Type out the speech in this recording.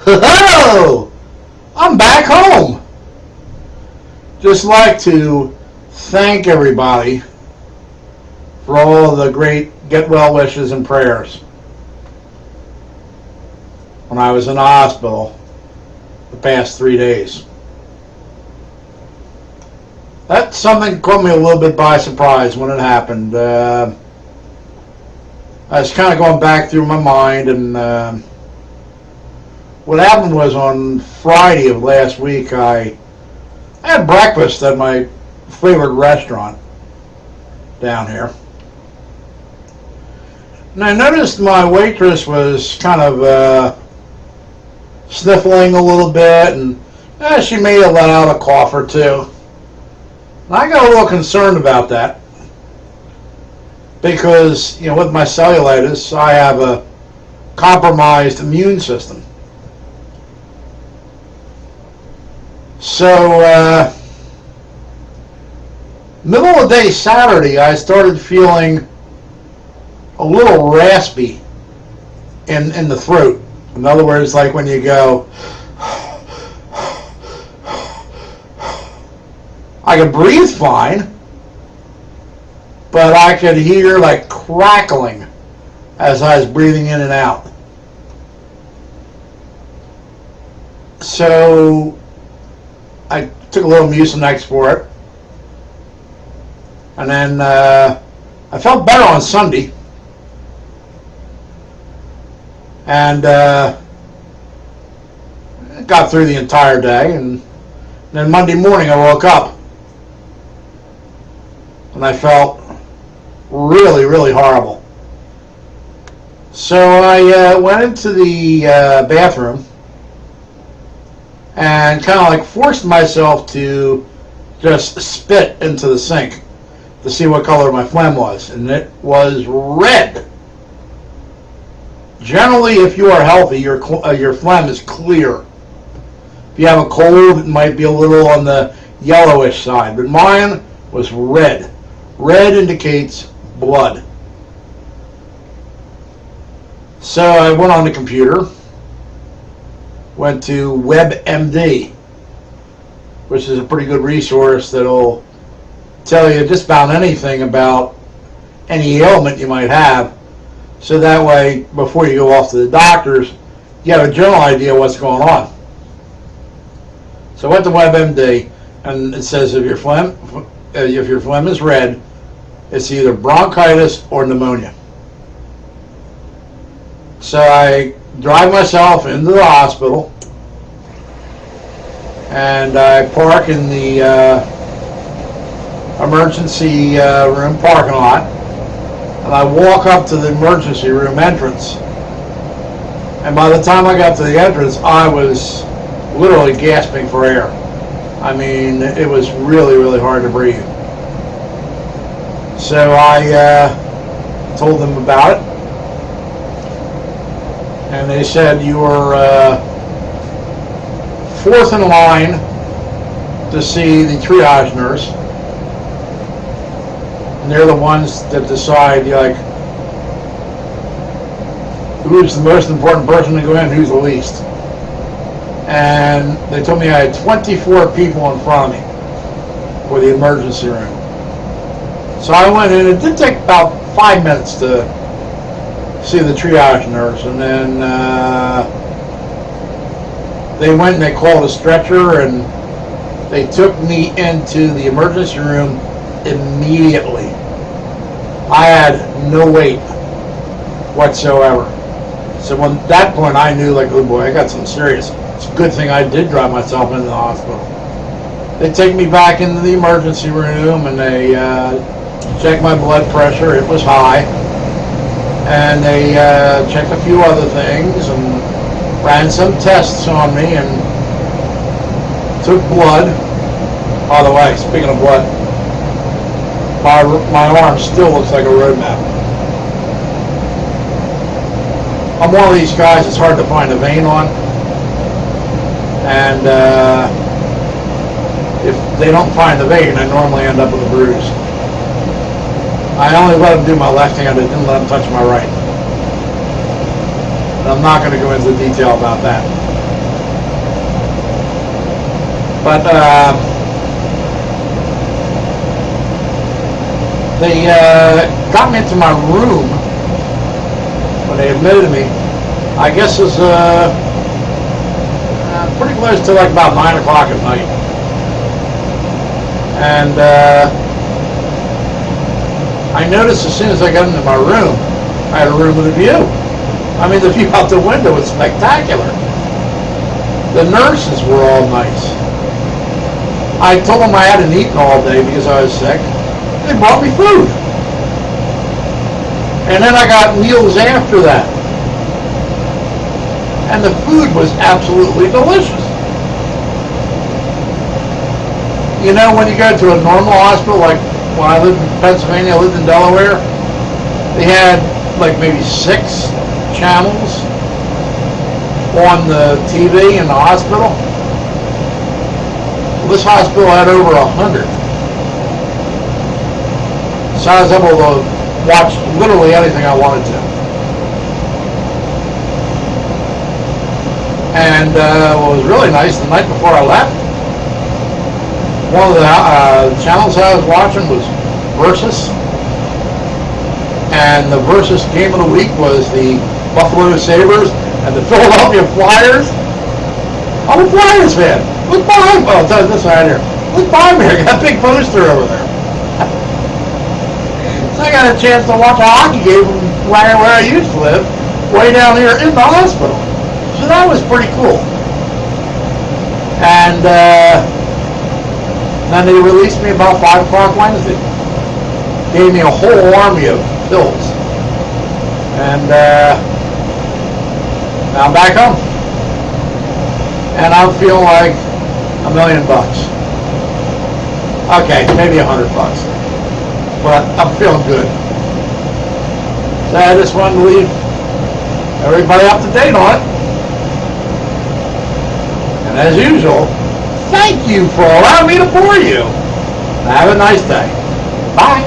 Hello! I'm back home. Just like to thank everybody for all the great get well wishes and prayers when I was in the hospital the past 3 days. That's something that caught me a little bit by surprise when it happened. I was kind of going back through my mind, and what happened was on Friday of last week, I had breakfast at my favorite restaurant down here. And I noticed my waitress was kind of sniffling a little bit, and she may have let out a cough or two. And I got a little concerned about that because, with my cellulitis, I have a compromised immune system. So, middle of the day Saturday, I started feeling a little raspy in the throat. In other words, like when you go, I could breathe fine, but I could hear like crackling as I was breathing in and out. So I took a little Mucinex for it, and then I felt better on Sunday, and got through the entire day, and then Monday morning I woke up, and I felt really, really horrible. So I went into the bathroom and kind of like forced myself to just spit into the sink to see what color my phlegm was, and it was red. Generally, if you are healthy, your phlegm is clear. If you have a cold, it might be a little on the yellowish side, but mine was red. Red indicates blood. So I went on the computer, went to WebMD, which is a pretty good resource that'll tell you just about anything about any ailment you might have. So that way, before you go off to the doctors, you have a general idea what's going on. So I went to WebMD, and it says if your phlegm is red, it's either bronchitis or pneumonia. So I drive myself into the hospital, and I park in the emergency room parking lot, and I walk up to the emergency room entrance, and by the time I got to the entrance, I was literally gasping for air. I mean, it was really, really hard to breathe. So I told them about it, and they said you were fourth in line to see the triage nurse, and they're the ones that decide like who's the most important person to go in, who's the least. And they told me I had 24 people in front of me for the emergency room. So I went in. It did take about 5 minutes to see the triage nurse, and then they went and they called a stretcher, and they took me into the emergency room immediately. I had no wait whatsoever. So at that point I knew, like, oh boy, I got something serious. It's a good thing I did drive myself into the hospital. They take me back into the emergency room, and they checked my blood pressure. It was high. And they checked a few other things and ran some tests on me and took blood. By the way, speaking of blood, my arm still looks like a road map. I'm one of these guys that's hard to find a vein on, and if they don't find the vein, I normally end up with a bruise. I only let them do my left hand, I didn't let them touch my right. And I'm not going to go into detail about that. But they got me into my room when they admitted me. I guess it was pretty close to like about 9 o'clock at night. And I noticed as soon as I got into my room, I had a room with a view. I mean, the view out the window was spectacular. The nurses were all nice. I told them I hadn't eaten all day because I was sick. They brought me food. And then I got meals after that. And the food was absolutely delicious. You know, when you go to a normal hospital, like when I lived in Pennsylvania, I lived in Delaware, they had like maybe 6 channels on the TV in the hospital. Well, this hospital had over 100. So I was able to watch literally anything I wanted to. And what was really nice, the night before I left, one of the channels I was watching was Versus. And the Versus game of the week was the Buffalo Sabres and the Philadelphia Flyers. I'm a Flyers fan. Look behind me. Oh, I'll tell you this right here. Look behind me. I got a big poster over there. So I got a chance to watch a hockey game from where I used to live, way down here in the hospital. So that was pretty cool. And then they released me about 5 o'clock Wednesday. Gave me a whole army of pills. And now I'm back home. And I'm feeling like $1 million. Okay, maybe $100. But I'm feeling good. So I just wanted to leave everybody up to date on it. And as usual, thank you for allowing me to bore you. Have a nice day. Bye.